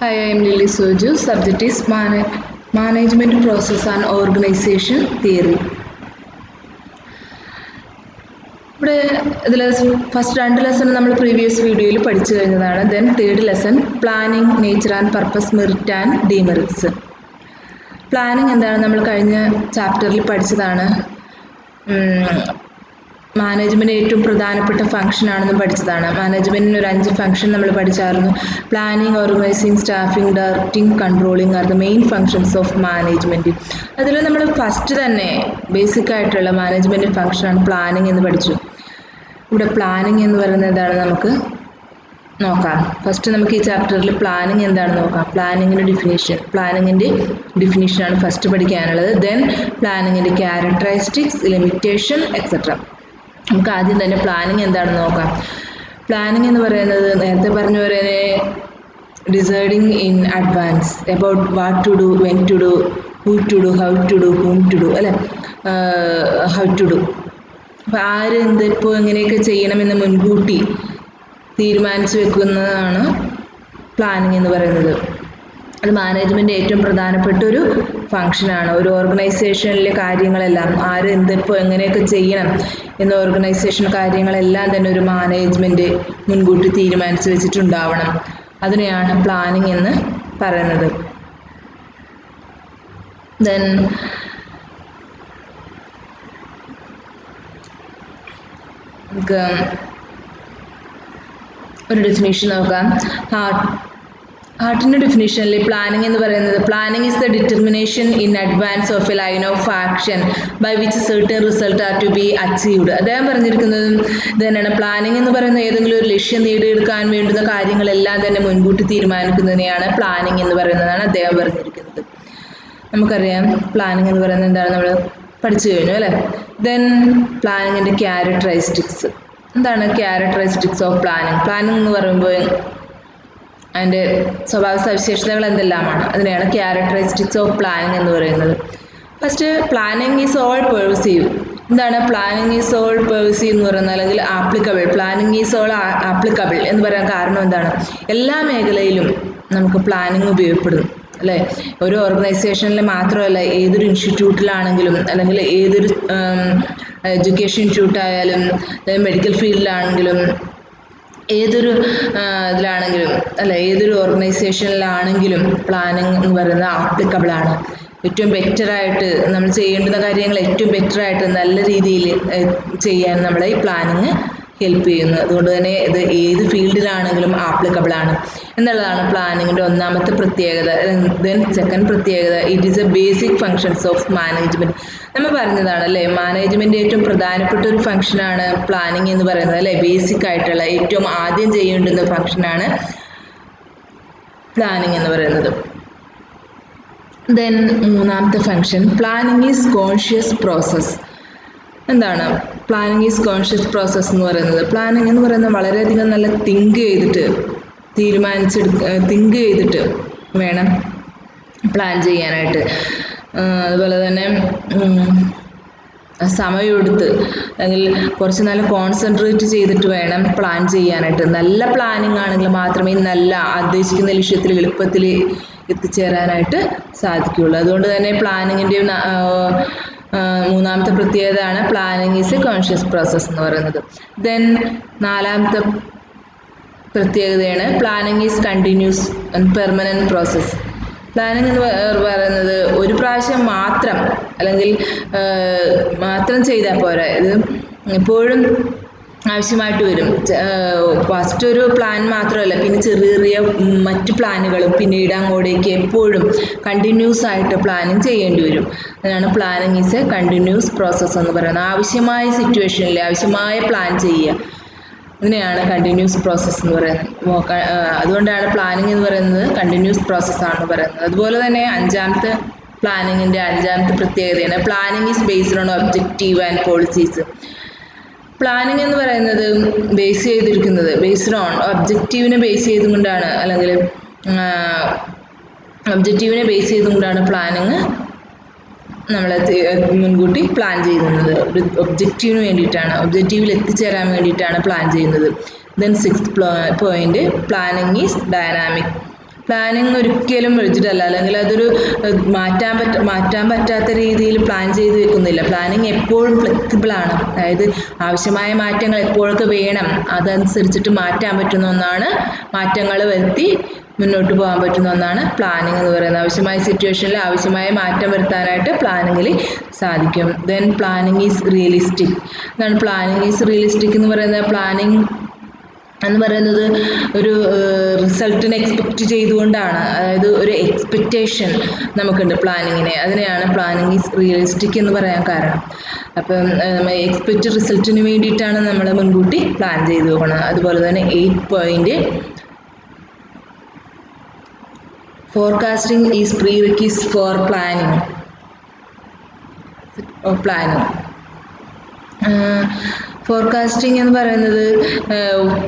Hi, I am Lily Soju. Subject is Management Process and Organization Theory. ഇവിടെ ഇതിൽ first 2 lesson നമ്മൾ previous വീഡിയോയിൽ പഠിച്ചു കഴിഞ്ഞതാണ്. Then 3rd lesson planning, nature and purpose, merit and demerits. Planning എന്താണ് നമ്മൾ കഴിഞ്ഞ ചാപ്റ്ററിൽ പഠിച്ചതാണ്. മാനേജ്മെൻറ്റ് ഏറ്റവും പ്രധാനപ്പെട്ട ഫംഗ്ഷനാണെന്ന് പഠിച്ചതാണ്. മാനേജ്മെൻറ്റിന് ഒരു 5 ഫംഗ്ഷൻ നമ്മൾ പഠിച്ചായിരുന്നു. Planning, organising, staffing, directing, controlling are the main functions of management. അതിൽ നമ്മൾ ഫസ്റ്റ് തന്നെ ബേസിക് ആയിട്ടുള്ള മാനേജ്മെൻറ്റ് ഫംഗ്ഷനാണ് പ്ലാനിങ് എന്ന് പഠിച്ചു. ഇവിടെ പ്ലാനിങ് എന്ന് പറയുന്നത് എന്താണ് നമുക്ക് നോക്കാം. ഫസ്റ്റ് നമുക്ക് ഈ ചാപ്റ്ററിൽ പ്ലാനിങ് എന്താണെന്ന് നോക്കാം. പ്ലാനിങ്ങിൻ്റെ ഡിഫിനിഷനാണ് ഫസ്റ്റ് പഠിക്കാനുള്ളത്. ദെൻ പ്ലാനിങ്ങിൻ്റെ ക്യാരക്ടറിസ്റ്റിക്സ്, ലിമിറ്റേഷൻ എക്സെട്ര. നമുക്ക് ആദ്യം തന്നെ പ്ലാനിങ് എന്താണെന്ന് നോക്കാം. പ്ലാനിങ് എന്ന് പറയുന്നത് നേരത്തെ പറഞ്ഞ പോലെ deciding in advance about what to do, when to do, who to do, how to do, whom to do, അല്ലേ, ഹൗ ടു ഡു. അപ്പോൾ ആര് എന്തിപ്പോൾ എങ്ങനെയൊക്കെ ചെയ്യണമെന്ന് മുൻകൂട്ടി തീരുമാനിച്ചു വെക്കുന്നതാണ് പ്ലാനിങ് എന്ന് പറയുന്നത്. അത് മാനേജ്മെൻറ്റ് ഏറ്റവും പ്രധാനപ്പെട്ട ഒരു ഫംഗ്ഷനാണ്. ഒരു ഓർഗനൈസേഷനിലെ കാര്യങ്ങളെല്ലാം ആര് എന്തിപ്പോൾ എങ്ങനെയൊക്കെ ചെയ്യണം എന്ന ഓർഗനൈസേഷൻ കാര്യങ്ങളെല്ലാം തന്നെ ഒരു മാനേജ്മെൻറ്റ് മുൻകൂട്ടി തീരുമാനിച്ചു വെച്ചിട്ടുണ്ടാവണം. അതിനെയാണ് പ്ലാനിങ് എന്ന് പറയുന്നത്. ദെൻ നമുക്ക് ഒരു ഡെഫിനേഷൻ നോക്കാം. ഹാർട്ടിൻ്റെ ഡെഫിനേഷനിൽ പ്ലാനിങ് എന്ന് പറയുന്നത് planning is the determination in advance of a line of action by which certain result are to be achieved. അദ്ദേഹം പറഞ്ഞിരിക്കുന്നത് ഇത് തന്നെയാണ്. പ്ലാനിങ് എന്ന് പറയുന്ന ഏതെങ്കിലും ഒരു ലക്ഷ്യം നേടിയെടുക്കാൻ വേണ്ടുന്ന കാര്യങ്ങളെല്ലാം തന്നെ മുൻകൂട്ടി തീരുമാനിക്കുന്നതിനെയാണ് പ്ലാനിങ് എന്ന് പറയുന്നതാണ് അദ്ദേഹം പറഞ്ഞിരിക്കുന്നത്. നമുക്കറിയാം പ്ലാനിങ് എന്ന് പറയുന്നത് എന്താണ് നമ്മൾ പഠിച്ചു കഴിഞ്ഞു, അല്ലേ. ദെൻ പ്ലാനിങ്ങിൻ്റെ ക്യാരക്ടറിസ്റ്റിക്സ്. എന്താണ് ക്യാരക്ടറിസ്റ്റിക്സ് ഓഫ് പ്ലാനിങ് എന്ന് പറയുമ്പോൾ അതിൻ്റെ സ്വഭാവ സവിശേഷതകൾ എന്തെല്ലാമാണ്, അതിനെയാണ് ക്യാരക്ടറിസ്റ്റിക്സ് ഓഫ് പ്ലാനിങ് എന്ന് പറയുന്നത്. First planning is all perceive. എന്താണ് പ്ലാനിങ് ഈസ് ഓൾ പെർസീവ് എന്ന് പറയുന്നത്, അല്ലെങ്കിൽ applicable. Planning is all applicable എന്ന് പറയാൻ കാരണം എന്താണ്, എല്ലാ മേഖലയിലും നമുക്ക് പ്ലാനിങ് ഉപയോഗപ്പെടും, അല്ലേ. ഒരു ഓർഗനൈസേഷനിൽ മാത്രമല്ല, ഏതൊരു ഇൻസ്റ്റിറ്റ്യൂട്ടിലാണെങ്കിലും അല്ലെങ്കിൽ ഏതൊരു എഡ്യൂക്കേഷൻ ഇൻസ്റ്റിറ്റ്യൂട്ടായാലും മെഡിക്കൽ ഫീൽഡിലാണെങ്കിലും ഏതൊരു ഇതിലാണെങ്കിലും, അല്ല, ഏതൊരു ഓർഗനൈസേഷനിലാണെങ്കിലും പ്ലാനിങ് എന്ന് പറയുന്നത് ആപ്ലിക്കബിളാണ്. ഏറ്റവും ബെറ്ററായിട്ട് നമ്മൾ ചെയ്യേണ്ടുന്ന കാര്യങ്ങൾ ഏറ്റവും ബെറ്ററായിട്ട് നല്ല രീതിയിൽ ചെയ്യാൻ നമ്മളെ ഈ പ്ലാനിങ് ഹെൽപ്പ് ചെയ്യുന്നു. അതുകൊണ്ട് തന്നെ ഇത് ഏത് ഫീൽഡിലാണെങ്കിലും ആപ്ലിക്കബിളാണ് എന്നുള്ളതാണ് പ്ലാനിങ്ങിൻ്റെ ഒന്നാമത്തെ പ്രത്യേകത. ദെൻ സെക്കൻഡ് പ്രത്യേകത, it is A basic functions of management. നമ്മൾ പറഞ്ഞതാണ്, അല്ലേ, മാനേജ്മെൻറ്റ് ഏറ്റവും പ്രധാനപ്പെട്ട ഒരു ഫങ്ഷനാണ് പ്ലാനിങ് എന്ന് പറയുന്നത്, അല്ലേ. ബേസിക് ആയിട്ടുള്ള ഏറ്റവും ആദ്യം ചെയ്യേണ്ടുന്ന ഫങ്ഷനാണ് പ്ലാനിങ് എന്ന് പറയുന്നത്. ദെൻ മൂന്നാമത്തെ function, planning is conscious process. എന്താണ് പ്ലാനിങ് ഈസ് കോൺഷ്യസ് പ്രോസസ്സ് എന്ന് പറയുന്നത്? പ്ലാനിങ് എന്ന് പറയുന്നത് വളരെയധികം നല്ല തിങ്ക് ചെയ്തിട്ട് വേണം പ്ലാൻ ചെയ്യാനായിട്ട്. അതുപോലെ തന്നെ സമയമെടുത്ത് അല്ലെങ്കിൽ കുറച്ച് നല്ല കോൺസെൻട്രേറ്റ് ചെയ്തിട്ട് വേണം പ്ലാൻ ചെയ്യാനായിട്ട്. നല്ല പ്ലാനിങ് ആണെങ്കിൽ മാത്രമേ നല്ല ഉദ്ദേശിക്കുന്ന ലക്ഷ്യത്തിൽ എളുപ്പത്തിൽ എത്തിച്ചേരാനായിട്ട് സാധിക്കുകയുള്ളൂ. അതുകൊണ്ട് തന്നെ പ്ലാനിങ്ങിൻ്റെ മൂന്നാമത്തെ പ്രത്യേകതയാണ് planning is A conscious process എന്ന് പറയുന്നത്. ദെൻ നാലാമത്തെ പ്രത്യേകതയാണ് planning is continuous and permanent process. Planning എന്ന് പറയുന്നത് ഒരു പ്രാവശ്യം മാത്രം ചെയ്താൽ പോരാ, ഇത് എപ്പോഴും ആവശ്യമായിട്ട് വരും. ഫസ്റ്റ് ഒരു പ്ലാൻ മാത്രമല്ല, പിന്നെ ചെറിയ ചെറിയ മറ്റ് പ്ലാനുകളും പിന്നീട് അങ്ങോട്ടേക്ക് എപ്പോഴും കണ്ടിന്യൂസ് ആയിട്ട് പ്ലാനിങ് ചെയ്യേണ്ടി വരും. അതാണ് planning is A continuous process എന്ന് പറയുന്നത്. ആവശ്യമായ സിറ്റുവേഷനിൽ ആവശ്യമായ പ്ലാൻ ചെയ്യുക, ഇതിനെയാണ് കണ്ടിന്യൂസ് പ്രോസസ്സ് എന്ന് പറയുന്നത്. അതുകൊണ്ടാണ് പ്ലാനിങ് എന്ന് പറയുന്നത് കണ്ടിന്യൂസ് പ്രോസസ്സാണെന്ന് പറയുന്നത്. അതുപോലെ തന്നെ പ്ലാനിങ്ങിൻ്റെ അഞ്ചാമത്തെ പ്രത്യേകതയാണ് planning is based on objective and policies. Planning എന്ന് പറയുന്നത് ബേസ്ഡ് ഓൺ ഒബ്ജക്റ്റീവിനെ ബേസ് ചെയ്തുകൊണ്ടാണ്, അല്ലെങ്കിൽ ഒബ്ജക്റ്റീവിനെ ബേസ് ചെയ്തുകൊണ്ടാണ് പ്ലാനിങ് നമ്മൾ മുൻകൂട്ടി പ്ലാൻ ചെയ്യുന്നത്. ഒബ്ജക്റ്റീവിന് വേണ്ടിയിട്ടാണ്, ഒബ്ജക്റ്റീവിൽ എത്തിച്ചേരാൻ വേണ്ടിയിട്ടാണ് പ്ലാൻ ചെയ്യുന്നത്. Then 6th point, planning is dynamic. Planning ഒരിക്കലും റിജിഡല്ല, അല്ലെങ്കിൽ അതൊരു മാറ്റാൻ പറ്റാത്ത രീതിയിൽ പ്ലാൻ ചെയ്ത് വെക്കുന്നില്ല. പ്ലാനിങ് എപ്പോഴും ഫ്ലെക്സിബിൾ ആണ്. അതായത് ആവശ്യമായ മാറ്റങ്ങൾ എപ്പോഴൊക്കെ വേണം അതനുസരിച്ചിട്ട് മാറ്റാൻ പറ്റുന്ന ഒന്നാണ്, മാറ്റങ്ങൾ വരുത്തി മുന്നോട്ട് പോകാൻ പറ്റുന്ന ഒന്നാണ് പ്ലാനിങ് എന്ന് പറയുന്നത്. ആവശ്യമായ സിറ്റുവേഷനിൽ ആവശ്യമായ മാറ്റം വരുത്താനായിട്ട് പ്ലാനിങ്ങിൽ സാധിക്കും. Then planning is realistic. എന്താണ് പ്ലാനിങ് ഈസ് റിയലിസ്റ്റിക് എന്ന് പറയുന്നത്? പ്ലാനിങ് എന്ന് പറയുന്നത് ഒരു റിസൾട്ടിനെ എക്സ്പെക്റ്റ് ചെയ്തുകൊണ്ടാണ്. അതായത് ഒരു എക്സ്പെക്റ്റേഷൻ നമുക്കുണ്ട് പ്ലാനിങ്ങിനെ, അതിനെയാണ് പ്ലാനിങ് ഈസ് റിയലിസ്റ്റിക് എന്ന് പറയാൻ കാരണം. അപ്പം എക്സ്പെക്റ്റ് റിസൾട്ടിന് വേണ്ടിയിട്ടാണ് നമ്മൾ മുൻകൂട്ടി പ്ലാൻ ചെയ്ത് പോകണം. അതുപോലെ തന്നെ 8 point, forecasting is prerequisite for planning. Forecasting എന്ന് പറയുന്നത്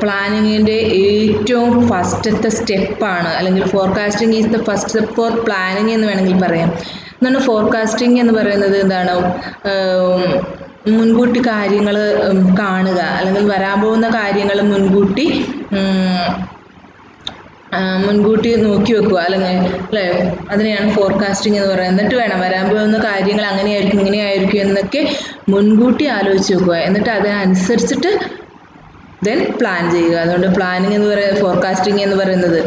പ്ലാനിങ്ങിൻ്റെ ഏറ്റവും ഫസ്റ്റത്തെ സ്റ്റെപ്പാണ്, അല്ലെങ്കിൽ forecasting is the first step for planning എന്ന് വേണമെങ്കിൽ പറയാം. എന്താണ് ഫോർകാസ്റ്റിംഗ് എന്ന് പറയുന്നത്? എന്താണ് മുൻകൂട്ടി കാര്യങ്ങൾ കാണുക, അല്ലെങ്കിൽ വരാൻ പോകുന്ന കാര്യങ്ങൾ മുൻകൂട്ടി നോക്കി വെക്കുക, അല്ലെങ്കിൽ അല്ലേ, അതിനെയാണ് ഫോർകാസ്റ്റിംഗ് എന്ന് പറയുന്നത്. എന്നിട്ട് വേണം വരാൻ പോകുന്ന കാര്യങ്ങൾ അങ്ങനെയായിരിക്കും ഇങ്ങനെയായിരിക്കും എന്നൊക്കെ മുൻകൂട്ടി ആലോചിച്ച് വെക്കുക, എന്നിട്ട് അതിനനുസരിച്ചിട്ട് ദെൻ പ്ലാൻ ചെയ്യുക. അതുകൊണ്ട് പ്ലാനിങ് എന്ന് പറയുന്നത്, ഫോർകാസ്റ്റിംഗ് എന്ന് പറയുന്നത്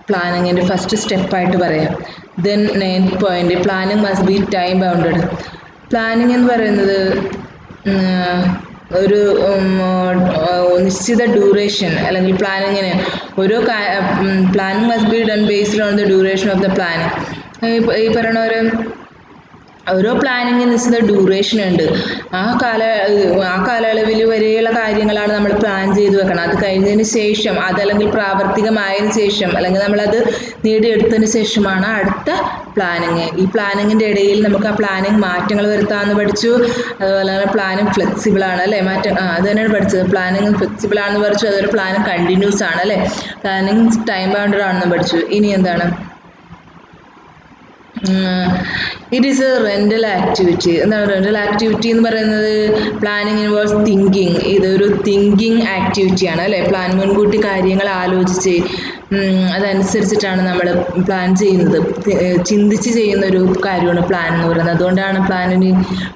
പ്ലാനിങ്ങിൻ്റെ ഫസ്റ്റ് സ്റ്റെപ്പായിട്ട് പറയാം. Then 9th point, planning must be time bounded. Planning എന്ന് പറയുന്നത് ഒരു നിശ്ചിത ഡ്യൂറേഷൻ, അല്ലെങ്കിൽ പ്ലാനിങ്ങിന് planning must be done based on the duration of the planning. ഈ പറയുന്ന ഓരോ പ്ലാനിങ്ങിന് നിശ്ചിത ഡ്യൂറേഷൻ ഉണ്ട്. ആ കാലയളവിൽ വരെയുള്ള കാര്യങ്ങളാണ് നമ്മൾ പ്ലാൻ ചെയ്ത് വെക്കണം. അത് കഴിഞ്ഞതിന് ശേഷം, അതല്ലെങ്കിൽ പ്രാവർത്തികമായതിനു ശേഷം, അല്ലെങ്കിൽ നമ്മളത് നേടിയെടുത്തതിന് ശേഷമാണ് അടുത്ത പ്ലാനിങ്. ഈ പ്ലാനിങ്ങിൻ്റെ ഇടയിൽ നമുക്ക് ആ പ്ലാനിങ് മാറ്റങ്ങൾ വരുത്താമെന്ന് പഠിച്ചു. അതുപോലെ തന്നെ പ്ലാനിങ് ഫ്ലെക്സിബിൾ ആണ്, അല്ലേ? അത് തന്നെയാണ് പഠിച്ചത്. പ്ലാനിങ് ഫ്ലെക്സിബിൾ ആണെന്ന് പഠിച്ചു. അതൊരു പ്ലാനിങ് കണ്ടിന്യൂസ് ആണ്, അല്ലേ? പ്ലാനിങ് ടൈം ബൗണ്ടഡ് ആണെന്ന് പഠിച്ചു. ഇനി എന്താണ്? It is A rental activity. എന്താണ് റെൻ്റൽ ആക്ടിവിറ്റി എന്ന് പറയുന്നത്? Planning involves thinking. ഇതൊരു തിങ്കിങ് ആക്ടിവിറ്റിയാണ്, അല്ലേ? മുൻകൂട്ടി കാര്യങ്ങൾ ആലോചിച്ച് അതനുസരിച്ചിട്ടാണ് നമ്മൾ പ്ലാൻ ചെയ്യുന്നത്. ചിന്തിച്ച് ചെയ്യുന്നൊരു കാര്യമാണ് പ്ലാൻ എന്ന് പറയുന്നത്. അതുകൊണ്ടാണ്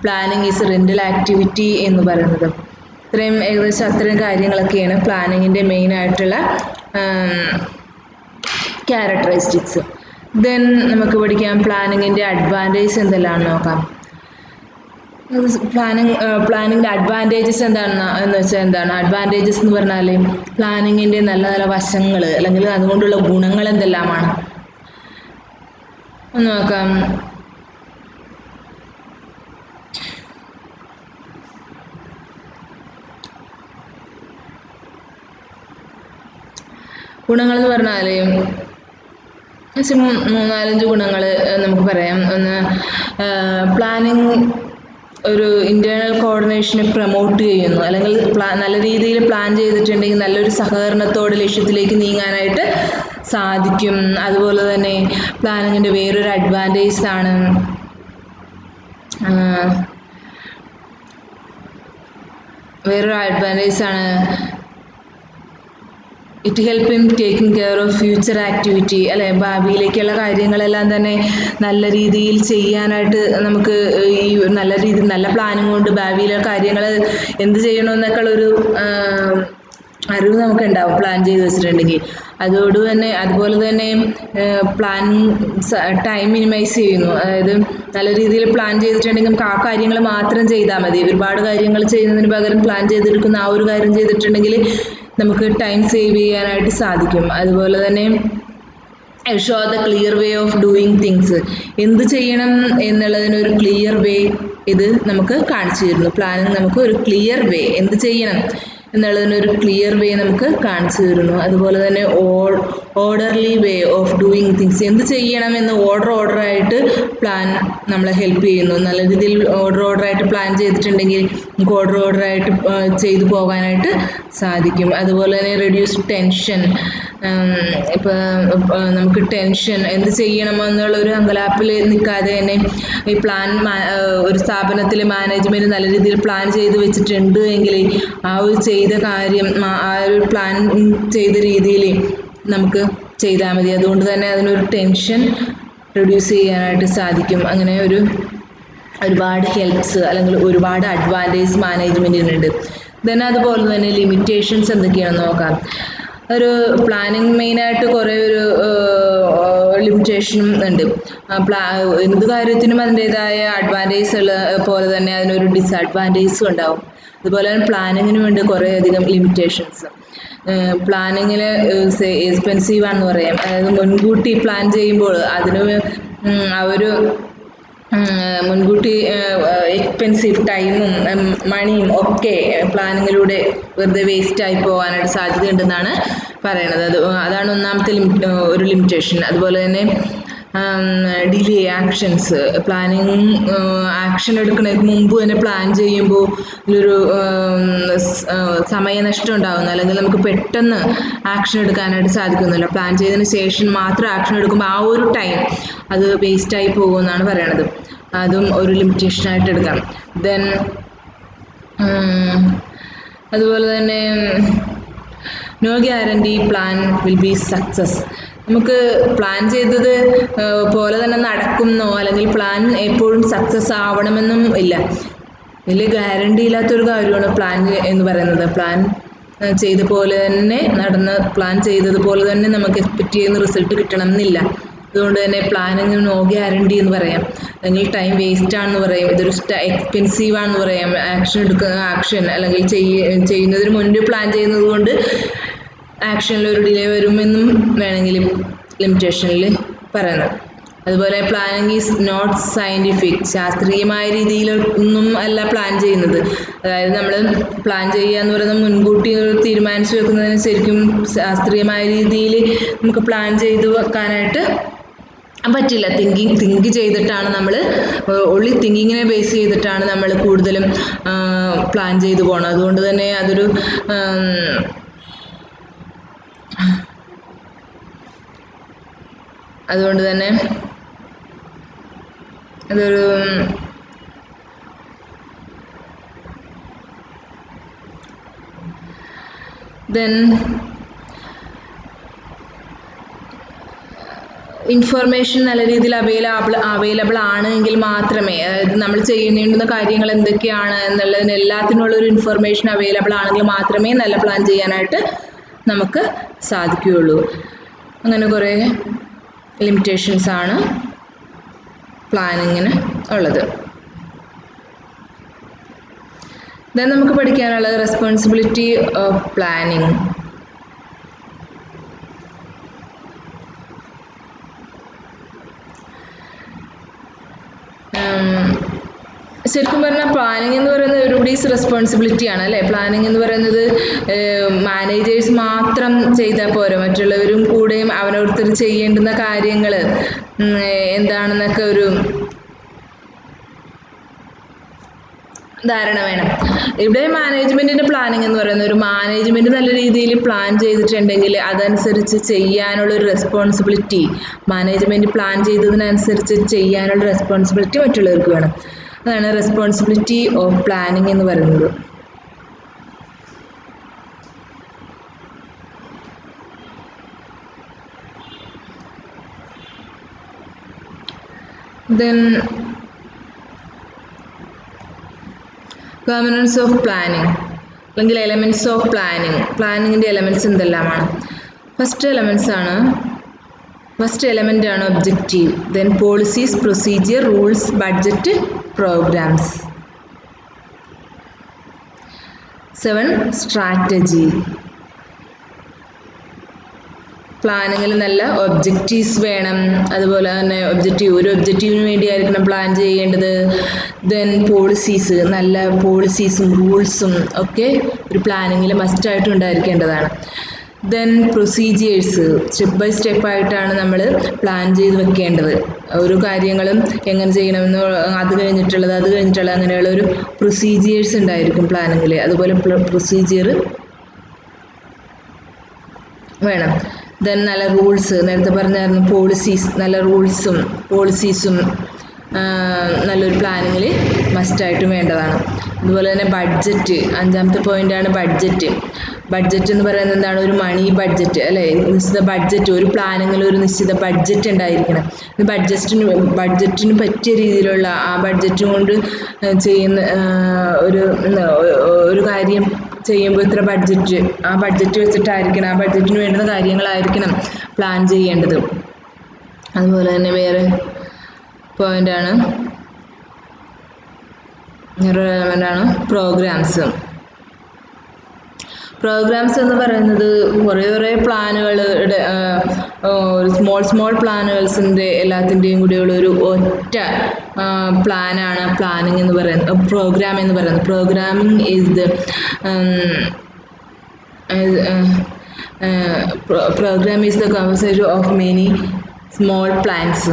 planning is A rental activity എന്ന് പറയുന്നത്. ഏകദേശം അത്രയും കാര്യങ്ങളൊക്കെയാണ് പ്ലാനിങ്ങിൻ്റെ മെയിനായിട്ടുള്ള ക്യാരക്ടറിസ്റ്റിക്സ്. ദെൻ നമുക്ക് പഠിക്കാം പ്ലാനിങ്ങിൻ്റെ അഡ്വാൻറ്റേജ് എന്തെല്ലാമാണെന്ന് നോക്കാം. പ്ലാനിങ്ങിൻ്റെ അഡ്വാൻറ്റേജസ് എന്ന് വെച്ചാൽ എന്താണ്? അഡ്വാൻറ്റേജസ് എന്ന് പറഞ്ഞാൽ പ്ലാനിങ്ങിൻ്റെ നല്ല നല്ല വശങ്ങൾ, അല്ലെങ്കിൽ അതുകൊണ്ടുള്ള ഗുണങ്ങൾ എന്തെല്ലാമാണ് ഒന്ന് നോക്കാം. ഗുണങ്ങൾ എന്ന് പറഞ്ഞാൽ 3-4 ഗുണങ്ങൾ നമുക്ക് പറയാം. ഒന്ന്, പ്ലാനിങ് ഒരു ഇൻറ്റേർണൽ കോർഡിനേഷനെ പ്രൊമോട്ട് ചെയ്യുന്നു, അല്ലെങ്കിൽ നല്ല രീതിയിൽ പ്ലാൻ ചെയ്തിട്ടുണ്ടെങ്കിൽ നല്ലൊരു സഹകരണത്തോടെ ലക്ഷ്യത്തിലേക്ക് നീങ്ങാനായിട്ട് സാധിക്കും. അതുപോലെ തന്നെ പ്ലാനിങ്ങിൻ്റെ വേറൊരു അഡ്വാൻറ്റേജ് ആണ് it help in taking care of future activity, അല്ലെ? ഭാവിയിലേക്കുള്ള കാര്യങ്ങളെല്ലാം തന്നെ നല്ല രീതിയിൽ ചെയ്യാനായിട്ട് നമുക്ക് ഈ നല്ല പ്ലാനിങ് കൊണ്ട് ഭാവിയിലെ കാര്യങ്ങൾ എന്ത് ചെയ്യണമെന്നൊക്കെ ഉള്ളൊരു അറിവ് നമുക്ക് ഉണ്ടാവും പ്ലാൻ ചെയ്ത് വെച്ചിട്ടുണ്ടെങ്കിൽ. അതുപോലെ തന്നെ ടൈം മിനിമൈസ് ചെയ്യുന്നു. അതായത് നല്ല രീതിയിൽ പ്ലാൻ ചെയ്തിട്ടുണ്ടെങ്കിൽ നമുക്ക് ആ കാര്യങ്ങൾ മാത്രം ചെയ്താൽ മതി. ഒരുപാട് കാര്യങ്ങൾ ചെയ്യുന്നതിന് പകരം പ്ലാൻ ചെയ്തെടുക്കുന്ന ആ ഒരു കാര്യം ചെയ്തിട്ടുണ്ടെങ്കിൽ നമുക്ക് ടൈം സേവ് ചെയ്യാനായിട്ട് സാധിക്കും. അതുപോലെ തന്നെ show the clear way of doing things. എന്ത് ചെയ്യണം എന്നുള്ളതിനൊരു ക്ലിയർ വേ ഇത് നമുക്ക് കാണിച്ചു തരുന്നു. പ്ലാനിങ് നമുക്ക് ഒരു ക്ലിയർ വേ, എന്ത് ചെയ്യണം എന്നുള്ളതിനൊരു ക്ലിയർ വേ നമുക്ക് കാണിച്ചു തരുന്നു. അതുപോലെ തന്നെ orderly way of doing things. എന്ത് ചെയ്യണമെന്ന് ഓർഡറായിട്ട് പ്ലാൻ നമ്മളെ ഹെൽപ്പ് ചെയ്യുന്നു. നല്ല രീതിയിൽ ഓർഡറായിട്ട് പ്ലാൻ ചെയ്തിട്ടുണ്ടെങ്കിൽ നമുക്ക് ഓർഡറായിട്ട് ചെയ്തു പോകാനായിട്ട് സാധിക്കും. അതുപോലെ തന്നെ റെഡ്യൂസ് ടെൻഷൻ. ഇപ്പോൾ നമുക്ക് ടെൻഷൻ, എന്ത് ചെയ്യണമെന്നുള്ള ഒരു അങ്കലാപ്പിൽ നിൽക്കാതെ തന്നെ ഈ ഒരു സ്ഥാപനത്തിലെ മാനേജ്മെൻറ്റ് നല്ല രീതിയിൽ പ്ലാൻ ചെയ്ത് വെച്ചിട്ടുണ്ട് എങ്കിൽ ആ ഒരു ചെയ്ത കാര്യം, ആ ഒരു പ്ലാൻ ചെയ്ത രീതിയിൽ നമുക്ക് ചെയ്താൽ മതി. അതുകൊണ്ട് തന്നെ അതിനൊരു ടെൻഷൻ റിഡ്യൂസ് ചെയ്യാനായിട്ട് സാധിക്കും. അങ്ങനെ ഒരുപാട് ഹെൽപ്സ് അല്ലെങ്കിൽ ഒരുപാട് അഡ്വാൻറ്റേജ് മാനേജ്മെൻറ്റിനുണ്ട്. ദെൻ അതുപോലെ തന്നെ ലിമിറ്റേഷൻസ് എന്തൊക്കെയാണെന്ന് നോക്കാം. ഒരു പ്ലാനിങ് മെയിനായിട്ട് കുറേ ഒരു ലിമിറ്റേഷനും ഉണ്ട്. എന്ത് കാര്യത്തിനും അതിൻ്റേതായ അഡ്വാൻറ്റേജ് ഉള്ള പോലെ തന്നെ അതിനൊരു ഡിസഡ്വാൻറ്റേജും ഉണ്ടാവും. അതുപോലെ തന്നെ പ്ലാനിങ്ങിന് വേണ്ടി കുറേയധികം ലിമിറ്റേഷൻസ്. പ്ലാനിങ്ങിൽ എക്സ്പെൻസീവ് ആണെന്ന് പറയാം. അതായത് മുൻകൂട്ടി പ്ലാൻ ചെയ്യുമ്പോൾ അതിന് മുൻകൂട്ടി എക്സ്പെൻസീവ് ടൈമും മണിയും ഒക്കെ പ്ലാനിങ്ങിലൂടെ വെറുതെ വേസ്റ്റായി പോകാനായിട്ട് സാധ്യതയുണ്ടെന്നാണ് പറയണത്. അതാണ് ഒന്നാമത്തെ ഒരു ലിമിറ്റേഷൻ. അതുപോലെ തന്നെ ഡിലേ ആക്ഷൻസ്. പ്ലാനിങ് ആക്ഷൻ എടുക്കുന്നതിന് മുമ്പ് തന്നെ പ്ലാൻ ചെയ്യുമ്പോൾ ഇതിലൊരു സമയനഷ്ടം ഉണ്ടാകുന്നു, അല്ലെങ്കിൽ നമുക്ക് പെട്ടെന്ന് ആക്ഷൻ എടുക്കാനായിട്ട് സാധിക്കുന്നില്ല. പ്ലാൻ ചെയ്തതിന് ശേഷം മാത്രം ആക്ഷൻ എടുക്കുമ്പോൾ ആ ഒരു ടൈം അത് വേസ്റ്റായി പോകുമെന്നാണ് പറയണത്. അതും ഒരു ലിമിറ്റേഷനായിട്ട് എടുക്കാം. ദെൻ അതുപോലെ തന്നെ no guarantee plan will be success. നമുക്ക് പ്ലാൻ ചെയ്തത് പോലെ തന്നെ നടക്കുന്നോ അല്ലെങ്കിൽ പ്ലാൻ എപ്പോഴും സക്സസ് ആവണമെന്നും ഇല്ല. വലിയ ഗ്യാരണ്ടി ഇല്ലാത്തൊരു കാര്യമാണ് പ്ലാൻ എന്ന് പറയുന്നത്. പ്ലാൻ ചെയ്ത പോലെ തന്നെ പ്ലാൻ ചെയ്തതുപോലെ തന്നെ നമുക്ക് എക്സ്പെക്റ്റ് ചെയ്യുന്ന റിസൾട്ട് കിട്ടണം എന്നില്ല. അതുകൊണ്ട് തന്നെ പ്ലാനിങ് നോ ഗ്യാരണ്ടി എന്ന് പറയാം, അല്ലെങ്കിൽ ടൈം വേസ്റ്റ് ആണെന്ന് പറയാം, ഇതൊരു എക്സ്പെൻസീവ് ആണെന്ന് പറയാം. ആക്ഷൻ അല്ലെങ്കിൽ ചെയ്യുന്നതിന് മുൻപ് പ്ലാൻ ചെയ്യുന്നത് കൊണ്ട് ആക്ഷനിൽ ഒരു ഡിലേ വരുമെന്നും വേണമെങ്കിൽ ലിമിറ്റേഷനിൽ പറയുന്നത്. അതുപോലെ പ്ലാനിങ് ഈസ് നോട്ട് സയൻറ്റിഫിക്. ശാസ്ത്രീയമായ രീതിയിലൊന്നും അല്ല പ്ലാൻ ചെയ്യുന്നത്. അതായത് നമ്മൾ പ്ലാൻ ചെയ്യുക എന്ന് പറയുന്നത് മുൻകൂട്ടി തീരുമാനിച്ചു വെക്കുന്നതിന് ശരിക്കും ശാസ്ത്രീയമായ രീതിയിൽ നമുക്ക് പ്ലാൻ ചെയ്ത് വെക്കാനായിട്ട് പറ്റില്ല. തിങ്ക് ചെയ്തിട്ടാണ് നമ്മൾ, ഓൺലി തിങ്കിങ്ങിനെ ബേസ് ചെയ്തിട്ടാണ് നമ്മൾ കൂടുതലും പ്ലാൻ ചെയ്തു പോകണം. അതുകൊണ്ട് തന്നെ അതൊരു ദെൻ ഇൻഫർമേഷൻ നല്ല രീതിയിൽ അവൈലബിൾ ആണ് എങ്കിൽ മാത്രമേ, അതായത് നമ്മൾ ചെയ്യേണ്ടുന്ന കാര്യങ്ങൾ എന്തൊക്കെയാണ് എന്നുള്ളതിന് എല്ലാത്തിനുള്ളൊരു ഇൻഫർമേഷൻ അവൈലബിൾ ആണെങ്കിൽ മാത്രമേ നല്ല പ്ലാൻ ചെയ്യാനായിട്ട് നമുക്ക് സാധിക്കുകയുള്ളൂ. അങ്ങനെ കുറേ ലിമിറ്റേഷൻസ് ആണ് പ്ലാനിങ്ങിന് ഉള്ളത്. ദെൻ നമുക്ക് പഠിക്കാനുള്ളത് റെസ്പോൺസിബിലിറ്റി ഓഫ് പ്ലാനിങ്. ശരിക്കും പറഞ്ഞാൽ പ്ലാനിങ് എന്ന് പറയുന്നത് എവരിബഡീസ് റെസ്പോൺസിബിലിറ്റി ആണ് അല്ലേ. പ്ലാനിങ് എന്ന് പറയുന്നത് മാനേജേഴ്സ് മാത്രം ചെയ്താൽ പോരാ, മറ്റുള്ളവരും കൂടെയും അവരോരുത്തർ ചെയ്യേണ്ടുന്ന കാര്യങ്ങൾ എന്താണെന്നൊക്കെ ഒരു ധാരണ വേണം. ഇവിടെ മാനേജ്മെൻറ്റിൻ്റെ പ്ലാനിങ് എന്ന് പറയുന്നത്, ഒരു മാനേജ്മെൻറ്റ് നല്ല രീതിയിൽ പ്ലാൻ ചെയ്തിട്ടുണ്ടെങ്കിൽ അതനുസരിച്ച് ചെയ്യാനുള്ളൊരു റെസ്പോൺസിബിലിറ്റി, മാനേജ്മെൻറ്റ് പ്ലാൻ ചെയ്തതിനനുസരിച്ച് ചെയ്യാനുള്ള റെസ്പോൺസിബിലിറ്റി മറ്റുള്ളവർക്ക് വേണം. അതാണ് റെസ്പോൺസിബിലിറ്റി ഓഫ് പ്ലാനിങ് എന്ന് പറയുന്നത്. ദെൻ കമ്പോണൻസ് ഓഫ് പ്ലാനിങ് അല്ലെങ്കിൽ എലമെൻറ്റ്സ് ഓഫ് പ്ലാനിങ്. പ്ലാനിങ്ങിൻ്റെ എലമെൻറ്റ്സ് എന്തെല്ലാമാണ്? ഫസ്റ്റ് എലമെൻ്റ് ആണ് objective. Then policies, procedure, rules, budget, programmes. 7 strategy. പ്ലാനിങ്ങിൽ നല്ല ഒബ്ജക്റ്റീവ്സ് വേണം. അതുപോലെ തന്നെ ഒരു ഒബ്ജക്റ്റീവിന് വേണ്ടിയായിരിക്കണം പ്ലാൻ ചെയ്യേണ്ടത്. ദെൻ പോളിസീസ്, നല്ല പോളിസീസും റൂൾസും ഒക്കെ ഒരു പ്ലാനിങ്ങിൽ മസ്റ്റായിട്ട് ഉണ്ടായിരിക്കേണ്ടതാണ്. ദെൻ പ്രൊസീജിയേഴ്സ്, സ്റ്റെപ്പ് ബൈ സ്റ്റെപ്പായിട്ടാണ് നമ്മൾ പ്ലാൻ ചെയ്ത് വെക്കേണ്ടത്. ഓരോ കാര്യങ്ങളും എങ്ങനെ ചെയ്യണമെന്ന് അത് കഴിഞ്ഞിട്ടുള്ളത് അങ്ങനെയുള്ള ഒരു പ്രൊസീജിയേഴ്സ് ഉണ്ടായിരിക്കും പ്ലാനിങ്ങിൽ. അതുപോലെ പ്രൊസീജിയർ വേണം. ദെൻ നല്ല റൂൾസ്, നേരത്തെ പറഞ്ഞായിരുന്നു പോളിസീസ്, നല്ല പോളിസീസും നല്ലൊരു പ്ലാനിങ്ങിൽ മസ്റ്റായിട്ടും വേണ്ടതാണ്. അതുപോലെ തന്നെ ബഡ്ജറ്റ്, 5ാമത്തെ പോയിന്റാണ് ബഡ്ജറ്റ്. ബഡ്ജറ്റ് എന്ന് പറയുന്നത് എന്താണ്? ഒരു മണി ബഡ്ജറ്റ് അല്ലേ? നിശ്ചിത ബഡ്ജറ്റ്, ഒരു പ്ലാനിങ്ങിൽ ഒരു നിശ്ചിത ബഡ്ജറ്റ് ഉണ്ടായിരിക്കണം. ബഡ്ജറ്റിന് പറ്റിയ രീതിയിലുള്ള ആ ബഡ്ജറ്റ് കൊണ്ട് ചെയ്യുന്ന ഒരു കാര്യം ചെയ്യുമ്പോൾ ഇത്ര ബഡ്ജറ്റ്, ആ ബഡ്ജറ്റ് വെച്ചിട്ടായിരിക്കണം, ആ ബഡ്ജറ്റിന് വേണ്ടുന്ന കാര്യങ്ങളായിരിക്കണം പ്ലാൻ ചെയ്യേണ്ടത്. അതുപോലെ തന്നെ വേറെ പോയിന്റാണ്, വേറൊരു എലമെൻ്റാണ് പ്രോഗ്രാംസ്. പ്രോഗ്രാംസ് എന്ന് പറയുന്നത് കുറേ പ്ലാനുകളുടെ സ്മോൾ പ്ലാനുകൾസിൻ്റെ എല്ലാത്തിൻ്റെയും കൂടിയുള്ള ഒരു ഒറ്റ പ്ലാനാണ് പ്ലാനിങ് എന്ന് പറയുന്നത്, പ്രോഗ്രാം എന്ന് പറയുന്നത്. Programming is the program is the combination of many small plans.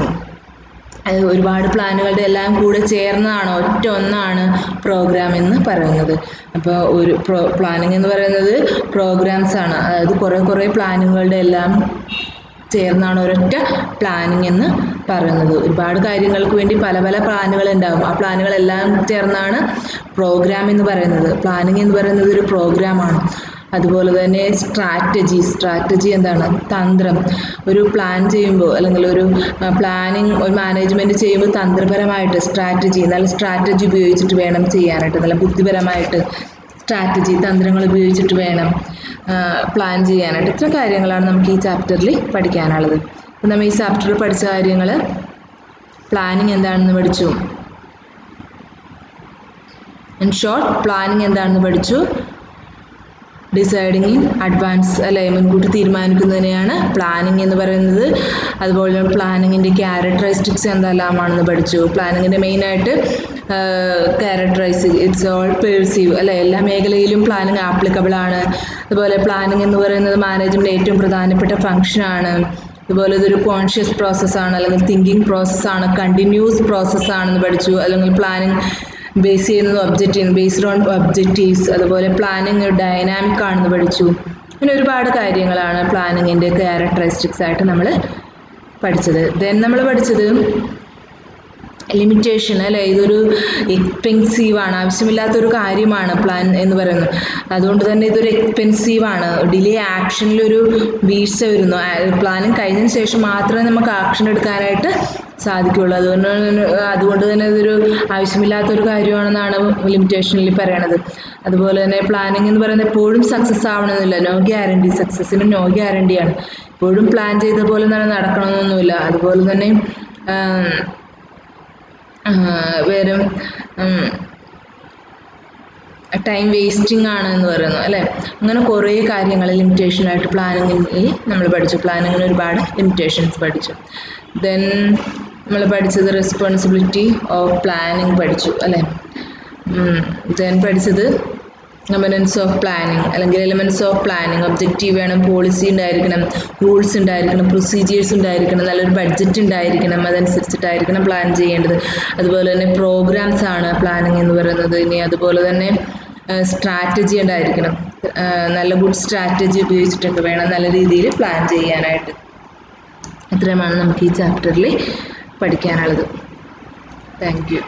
ഒരുപാട് പ്ലാനുകളുടെ എല്ലാം കൂടെ ചേർന്നതാണ്, ഒറ്റ ഒന്നാണ് പ്രോഗ്രാം എന്ന് പറയുന്നത്. അപ്പോൾ ഒരു പ്ലാനിങ് എന്ന് പറയുന്നത് പ്രോഗ്രാംസ് ആണ്, അതായത് കുറേ പ്ലാനുകളുടെ എല്ലാം ചേർന്നാണ് ഒരൊറ്റ പ്ലാനിങ് എന്ന് പറയുന്നത്. ഒരുപാട് കാര്യങ്ങൾക്ക് വേണ്ടി പല പ്ലാനുകൾ ഉണ്ടാകും, ആ പ്ലാനുകളെല്ലാം ചേർന്നാണ് പ്രോഗ്രാം എന്ന് പറയുന്നത്. പ്ലാനിങ് എന്ന് പറയുന്നത് ഒരു പ്രോഗ്രാമാണ്. അതുപോലെ തന്നെ സ്ട്രാറ്റജി എന്താണ്? തന്ത്രം. ഒരു പ്ലാൻ ചെയ്യുമ്പോൾ അല്ലെങ്കിൽ ഒരു പ്ലാനിങ്, ഒരു മാനേജ്മെൻറ്റ് ചെയ്യുമ്പോൾ തന്ത്രപരമായിട്ട് നല്ല സ്ട്രാറ്റജി ഉപയോഗിച്ചിട്ട് വേണം ചെയ്യാനായിട്ട്, നല്ല ബുദ്ധിപരമായിട്ട് തന്ത്രങ്ങൾ ഉപയോഗിച്ചിട്ട് വേണം പ്ലാൻ ചെയ്യാനായിട്ട്. ഇത്ര കാര്യങ്ങളാണ് നമുക്ക് ഈ ചാപ്റ്ററിൽ പഠിക്കാനുള്ളത്. അപ്പം നമ്മൾ ഈ ചാപ്റ്ററിൽ പഠിച്ച കാര്യങ്ങൾ, പ്ലാനിങ് എന്താണെന്ന് പഠിച്ചു. ഇൻ ഷോർട്ട്, പ്ലാനിങ് എന്താണെന്ന് പഠിച്ചു. ഡിസൈഡിങ് ഇൻ അഡ്വാൻസ് അല്ലെ, മുൻകൂട്ടി തീരുമാനിക്കുന്നതിനെയാണ് പ്ലാനിങ് എന്ന് പറയുന്നത്. അതുപോലെ പ്ലാനിങ്ങിൻ്റെ ക്യാരക്ടറിസ്റ്റിക്സ് എന്തെല്ലാമാണെന്ന് പഠിച്ചു. പ്ലാനിങ്ങിൻ്റെ മെയിനായിട്ട് ക്യാരക്ടറൈസിങ്, ഇറ്റ്സ് ഓൾ പെർസീവ് അല്ലെ, എല്ലാ മേഖലയിലും പ്ലാനിങ് ആപ്ലിക്കബിൾ ആണ്. അതുപോലെ പ്ലാനിങ് എന്ന് പറയുന്നത് മാനേജ്മെൻറ്റ് ഏറ്റവും പ്രധാനപ്പെട്ട ഫംഗ്ഷനാണ്. അതുപോലെ ഇതൊരു കോൺഷ്യസ് പ്രോസസ്സാണ്, അല്ലെങ്കിൽ തിങ്കിങ് പ്രോസസ്സാണ്, കണ്ടിന്യൂസ് പ്രോസസ്സാണെന്ന് പഠിച്ചു. അല്ലെങ്കിൽ പ്ലാനിങ് ബേസ് ചെയ്യുന്നത് ബേസ്ഡ് ഓൺ ഒബ്ജക്റ്റീവ്സ്. അതുപോലെ പ്ലാനിങ് ഡൈനാമിക് ആണെന്ന് പഠിച്ചു. അങ്ങനെ ഒരുപാട് കാര്യങ്ങളാണ് പ്ലാനിങ്ങിൻ്റെ ക്യാരക്ടറിസ്റ്റിക്സ് ആയിട്ട് നമ്മൾ പഠിച്ചത്. ദെൻ നമ്മൾ പഠിച്ചത് ലിമിറ്റേഷൻ അല്ലേ, ഇതൊരു എക്സ്പെൻസീവാണ്, ആവശ്യമില്ലാത്തൊരു കാര്യമാണ് പ്ലാൻ എന്ന് പറയുന്നത്. അതുകൊണ്ട് തന്നെ ഇതൊരു എക്സ്പെൻസീവാണ്. ഡിലേ ആക്ഷനിലൊരു വീഴ്ച വരുന്നു. പ്ലാനിങ് കഴിഞ്ഞതിന് ശേഷം മാത്രമേ നമുക്ക് ആക്ഷൻ എടുക്കാനായിട്ട് സാധിക്കുകയുള്ളൂ. അതുകൊണ്ട് തന്നെ ഇതൊരു ആവശ്യമില്ലാത്തൊരു കാര്യമാണെന്നാണ് ലിമിറ്റേഷനിൽ പറയണത്. അതുപോലെ തന്നെ പ്ലാനിങ് എന്ന് പറയുന്നത് എപ്പോഴും സക്സസ് ആവണമെന്നില്ല, നോ ഗ്യാരണ്ടി. സക്സസ്സിന് നോ ഗ്യാരണ്ടിയാണ്. എപ്പോഴും പ്ലാൻ ചെയ്ത പോലെ തന്നെ നടക്കണമെന്നൊന്നുമില്ല. അതുപോലെ തന്നെ വേറെ ടൈം വേസ്റ്റിംഗ് ആണ് എന്ന് പറയുന്നു അല്ലേ. അങ്ങനെ കുറേ കാര്യങ്ങൾ ലിമിറ്റേഷനായിട്ട് പ്ലാനിങ്ങിൽ നമ്മൾ പഠിച്ചു. പ്ലാനിങ്ങിന് ഒരുപാട് ലിമിറ്റേഷൻസ് പഠിച്ചു. ദെൻ നമ്മൾ പഠിച്ചത് റെസ്പോൺസിബിലിറ്റി ഓഫ് പ്ലാനിങ് പഠിച്ചു അല്ലേ. ദെൻ പഠിച്ചത് കമ്പണൻസ് ഓഫ് പ്ലാനിങ് അല്ലെങ്കിൽ എലമെൻറ്റ്സ് ഓഫ് പ്ലാനിങ്. ഒബ്ജക്റ്റീവ് വേണം, പോളിസി ഉണ്ടായിരിക്കണം, റൂൾസ് ഉണ്ടായിരിക്കണം, പ്രൊസീജിയേഴ്സ് ഉണ്ടായിരിക്കണം, നല്ലൊരു ബഡ്ജറ്റ് ഉണ്ടായിരിക്കണം, അതനുസരിച്ചിട്ടായിരിക്കണം പ്ലാൻ ചെയ്യേണ്ടത്. അതുപോലെ തന്നെ പ്രോഗ്രാംസ് ആണ് പ്ലാനിങ് എന്ന് പറയുന്നത്. ഇനി അതുപോലെ തന്നെ സ്ട്രാറ്റജി ഉണ്ടായിരിക്കണം, നല്ല ഗുഡ് സ്ട്രാറ്റജി ഉപയോഗിച്ചിട്ടൊക്കെ വേണം നല്ല രീതിയിൽ പ്ലാൻ ചെയ്യാനായിട്ട്. ഇത്രയുമാണ് നമുക്ക് ഈ ചാപ്റ്ററിൽ പഠിക്കാനുള്ളത്. Thank you.